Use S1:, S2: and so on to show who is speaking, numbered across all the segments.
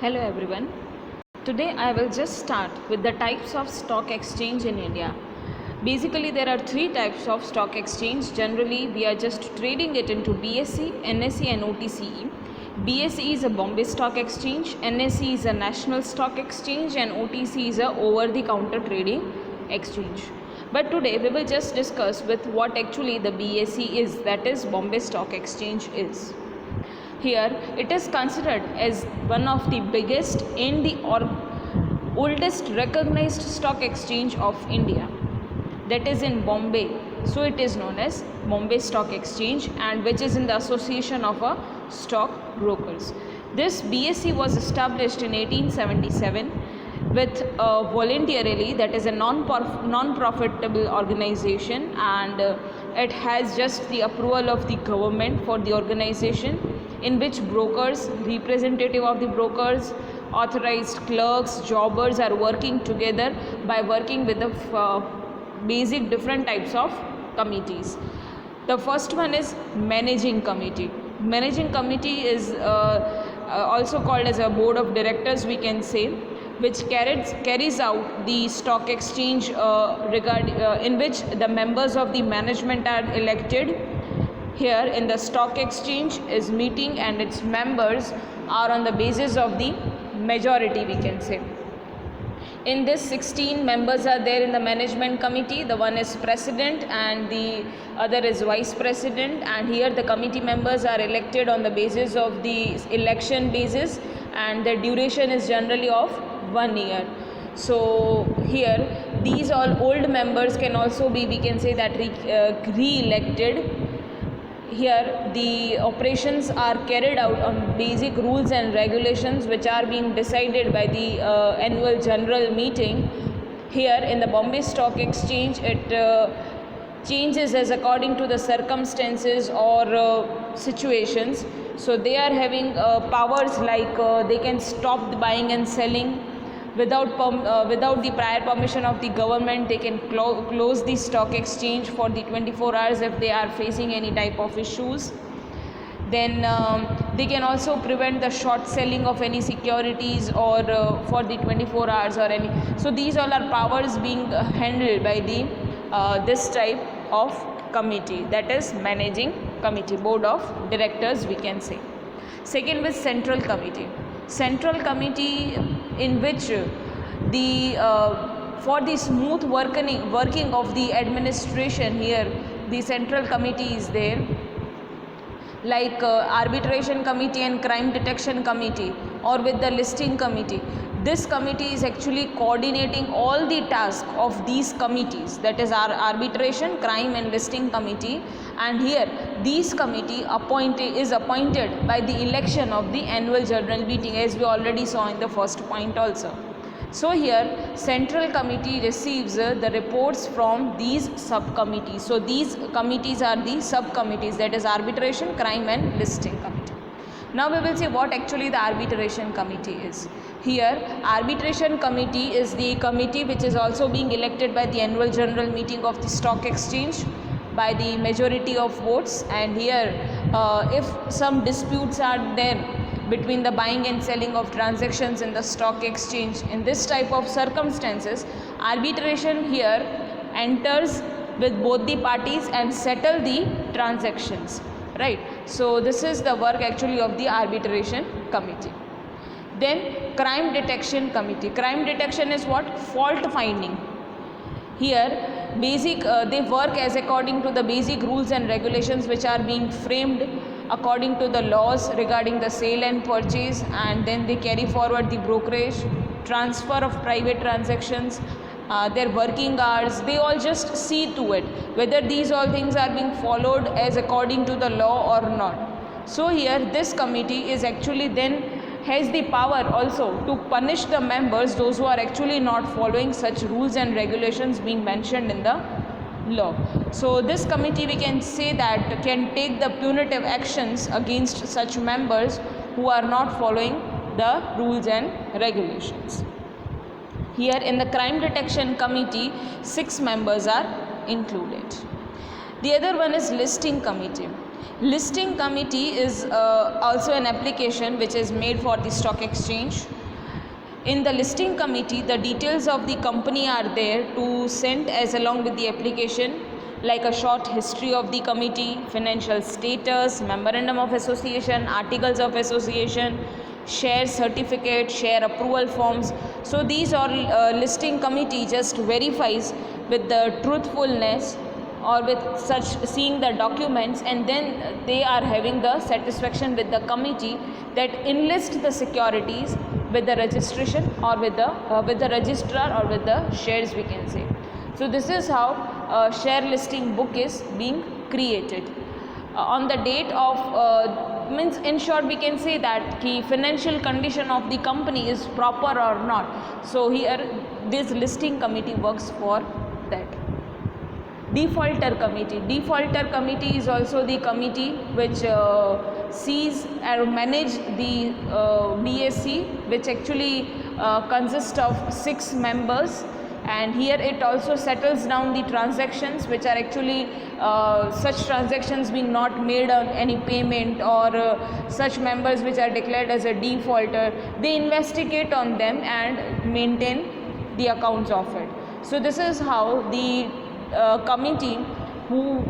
S1: Hello everyone. Today I will just start with the types of stock exchange in India. Basically there are three types of stock exchange. Generally we are just trading it into BSE, NSE and OTCE. BSE is a Bombay Stock Exchange, NSE is a National Stock Exchange and OTC is a over the counter trading exchange. But today we will just discuss with what actually the BSE is, that is Bombay Stock Exchange is. Here it is considered as one of the biggest and the oldest recognized stock exchange of India, that is in Bombay. So it is known as Bombay Stock Exchange, and which is in the association of stock brokers. This BSE was established in 1877 with voluntarily, that is a non-profitable organization, and it has just the approval of the government for the organization, in which brokers, representative of the brokers, authorized clerks, jobbers are working together by working with the basic different types of committees. The first one is managing committee. Managing committee is also called as a board of directors, we can say, which carries out the stock exchange in which the members of the management are elected. Here in the stock exchange is meeting and its members are on the basis of the majority, we can say. In this 16 members are there in the management committee. The one is president and the other is vice president, and here the committee members are elected on the basis of the election basis, and the duration is generally of 1 year. So here these all old members can also be, we can say that, re-elected. Here the operations are carried out on basic rules and regulations which are being decided by the annual general meeting. Here in the Bombay Stock Exchange it changes as according to the circumstances or situations. So they are having powers like they can stop the buying and selling without the prior permission of the government. They can close the stock exchange for the 24 hours if they are facing any type of issues. Then they can also prevent the short selling of any securities or for the 24 hours or any. So these all are powers being handled by the this type of committee, that is managing committee, board of directors, we can say. Second is central committee. Central committee, in which the for the smooth working of the administration, here the central committee is there, like arbitration committee and crime detection committee, or with the listing committee. This committee is actually coordinating all the tasks of these committees, that is our arbitration, crime and listing committee. And here these committee is appointed by the election of the annual general meeting, as we already saw in the first point also. So here central committee receives the reports from these subcommittees. So these committees are the subcommittees, that is arbitration, crime and listing committee. Now we will see what actually the arbitration committee is. Here arbitration committee is the committee which is also being elected by the annual general meeting of the stock exchange by the majority of votes. And here if some disputes are there between the buying and selling of transactions in the stock exchange, in this type of circumstances, arbitration here enters with both the parties and settle the transactions, right? So this is the work actually of the arbitration committee. Then crime detection committee. Crime detection is what? Fault finding. Here they work as according to the basic rules and regulations which are being framed according to the laws regarding the sale and purchase, and then they carry forward the brokerage, transfer of private transactions, their working hours. They all just see to it whether these all things are being followed as according to the law or not. So here this committee is actually then has the power also to punish the members, those who are actually not following such rules and regulations being mentioned in the law. So this committee, we can say that, can take the punitive actions against such members who are not following the rules and regulations. Here in the crime detection committee 6 members are included. The other one is listing committee. Listing committee is also an application which is made for the stock exchange. In the listing committee, the details of the company are there to send as along with the application, like a short history of the committee, financial status, memorandum of association, articles of association, share certificate, share approval forms. So these all listing committee just verifies with the truthfulness or with such seeing the documents, and then they are having the satisfaction with the committee that enlist the securities with the registration or with the registrar or with the shares, we can say. So this is how share listing book is being created. On the date of means in short we can say that the financial condition of the company is proper or not. So here this listing committee works for that. Defaulter committee is also the committee which sees and manage the BSE, which actually consists of 6 members, and here it also settles down the transactions which are actually such transactions being not made on any payment, or such members which are declared as a defaulter, they investigate on them and maintain the accounts of it. So this is how the committee who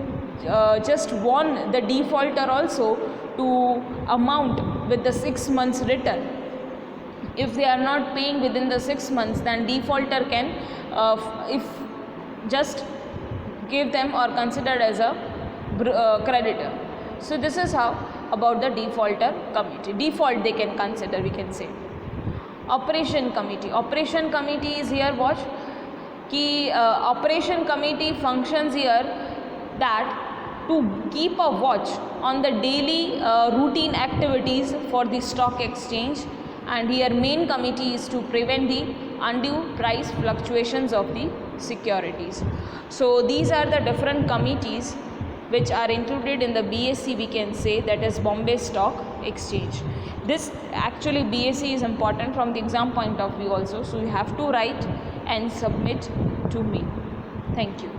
S1: just won the defaulter also to amount with the 6 months return. If they are not paying within the 6 months, then defaulter can if just give them or considered as a creditor. So this is how about the defaulter committee. Default they can consider, we can say. Operation committee is here what कि operation committee functions here that to keep a watch on the daily routine activities for the stock exchange, and here main committee is to prevent the undue price fluctuations of the securities. So these are the different committees which are included in the BSE, we can say, that is Bombay Stock Exchange. This actually BSE is important from the exam point of view also, so you have to write and submit to me. Thank you.